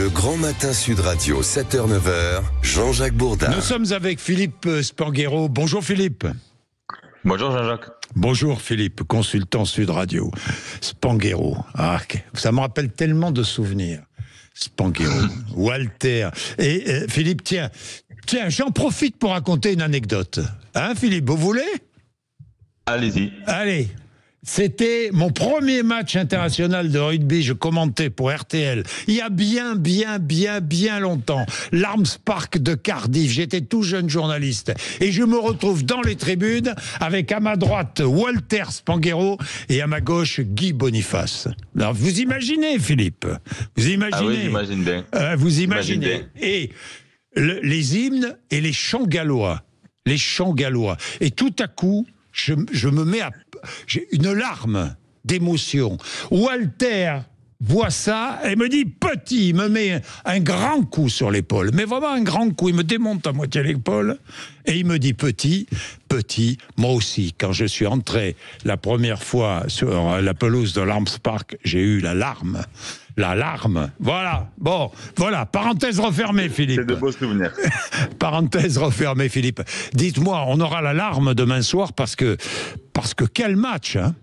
Le Grand Matin Sud Radio, 7h-9h, Jean-Jacques Bourdin. Nous sommes avec Philippe Spanghero. Bonjour Philippe. Bonjour Jean-Jacques. Bonjour Philippe, consultant Sud Radio. Spanghero. Ah, ça me rappelle tellement de souvenirs. Spanghero, Walter. Et Philippe, tiens, j'en profite pour raconter une anecdote. Hein Philippe, vous voulez ? Allez-y. Allez. C'était mon premier match international de rugby, je commentais pour RTL, il y a bien longtemps, l'Arms Park de Cardiff, j'étais tout jeune journaliste, et je me retrouve dans les tribunes avec à ma droite Walter Spanghero et à ma gauche Guy Boniface. Alors vous imaginez Philippe, vous imaginez. Ah oui, j'imagine bien. Vous imaginez. Et les hymnes et les chants gallois, et tout à coup, je me mets à... J'ai une larme d'émotion. Walter voit ça et me dit petit, il me met un grand coup sur l'épaule, mais vraiment un grand coup, il me démonte à moitié l'épaule et il me dit petit, moi aussi, quand je suis entré la première fois sur la pelouse de l'Arms Park, j'ai eu la larme. Voilà. Bon, voilà. Parenthèse refermée, Philippe. C'est de beaux souvenirs. Parenthèse refermée, Philippe. Dites-moi, on aura la larme demain soir parce que quel match, hein?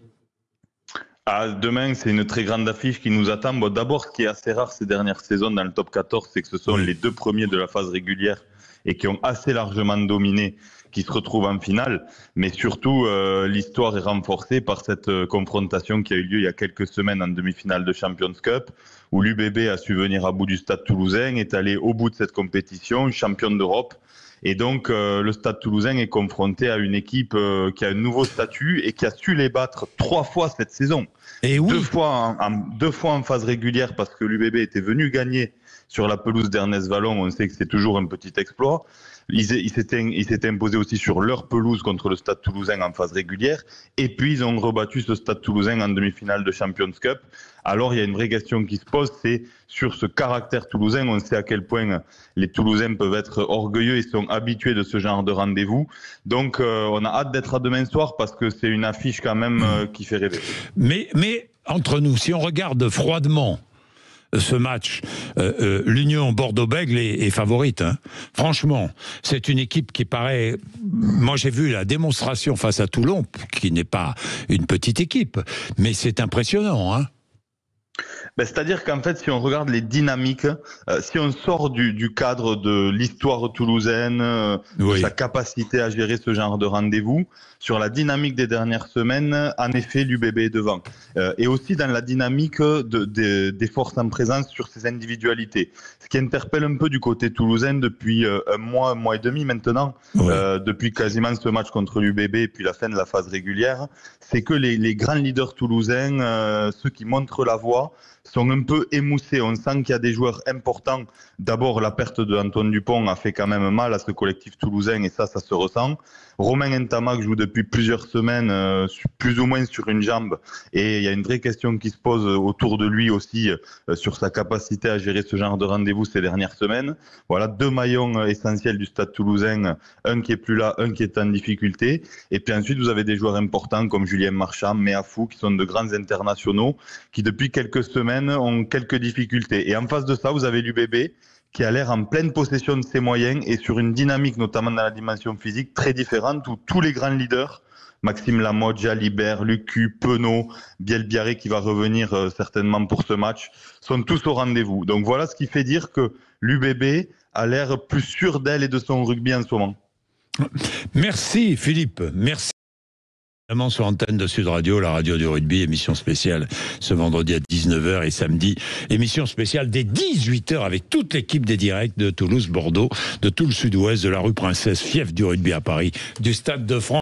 Demain, c'est une très grande affiche qui nous attend. Bon, d'abord, ce qui est assez rare ces dernières saisons dans le top 14, c'est que ce sont les deux premiers de la phase régulière et qui ont assez largement dominé, qui se retrouvent en finale. Mais surtout, l'histoire est renforcée par cette confrontation qui a eu lieu il y a quelques semaines en demi-finale de Champions Cup, où l'UBB a su venir à bout du Stade Toulousain, est allé au bout de cette compétition, championne d'Europe. Et donc, le Stade Toulousain est confronté à une équipe qui a un nouveau statut et qui a su les battre 3 fois cette saison. Et oui. Deux fois en phase régulière parce que l'UBB était venu gagner sur la pelouse d'Ernest Vallon. On sait que c'est toujours un petit exploit. Ils s'étaient imposés aussi sur leur pelouse contre le Stade Toulousain en phase régulière. Et puis, ils ont rebattu ce Stade Toulousain en demi-finale de Champions Cup. Alors, il y a une vraie question qui se pose, c'est sur ce caractère toulousain. On sait à quel point les Toulousains peuvent être orgueilleux et sont habitués de ce genre de rendez-vous. Donc, on a hâte d'être à demain soir parce que c'est une affiche quand même qui fait rêver. Mais entre nous, si on regarde froidement ce match, l'Union Bordeaux-Bègles est favorite. Hein. Franchement, c'est une équipe qui paraît... Moi, j'ai vu la démonstration face à Toulon, qui n'est pas une petite équipe, mais c'est impressionnant, hein. C'est-à-dire qu'en fait, si on regarde les dynamiques, si on sort du cadre de l'histoire toulousaine, de sa capacité à gérer ce genre de rendez-vous, sur la dynamique des dernières semaines, en effet, l'UBB est devant. Et aussi dans la dynamique des forces en présence sur ses individualités. Ce qui interpelle un peu du côté toulousain depuis un mois et demi maintenant, depuis quasiment ce match contre l'UBB et puis la fin de la phase régulière, c'est que les grands leaders toulousains, ceux qui montrent la voie, sont un peu émoussés. On sent qu'il y a des joueurs importants. D'abord, la perte d'Antoine Dupont a fait quand même mal à ce collectif toulousain et ça se ressent. Romain Ntamak joue depuis plusieurs semaines, plus ou moins sur une jambe. Et il y a une vraie question qui se pose autour de lui aussi sur sa capacité à gérer ce genre de rendez-vous ces dernières semaines. Voilà, 2 maillons essentiels du Stade Toulousain, un qui est plus là, un qui est en difficulté. Et puis ensuite, vous avez des joueurs importants comme Julien Marchand, Meafou, qui sont de grands internationaux, qui depuis quelques semaines ont quelques difficultés. Et en face de ça, vous avez l'UBB qui a l'air en pleine possession de ses moyens et sur une dynamique, notamment dans la dimension physique, très différente, où tous les grands leaders, Maxime Lamotte, Jalibert, Lucu, Penaud, Bielbiaré qui va revenir certainement pour ce match, sont tous au rendez-vous. Donc voilà ce qui fait dire que l'UBB a l'air plus sûr d'elle et de son rugby en ce moment. Merci Philippe, merci. Sur l'antenne de Sud Radio, la radio du rugby, émission spéciale ce vendredi à 19h et samedi, émission spéciale dès 18h avec toute l'équipe des directs de Toulouse, Bordeaux, de tout le sud-ouest, de la rue Princesse, fief du rugby à Paris, du Stade de France.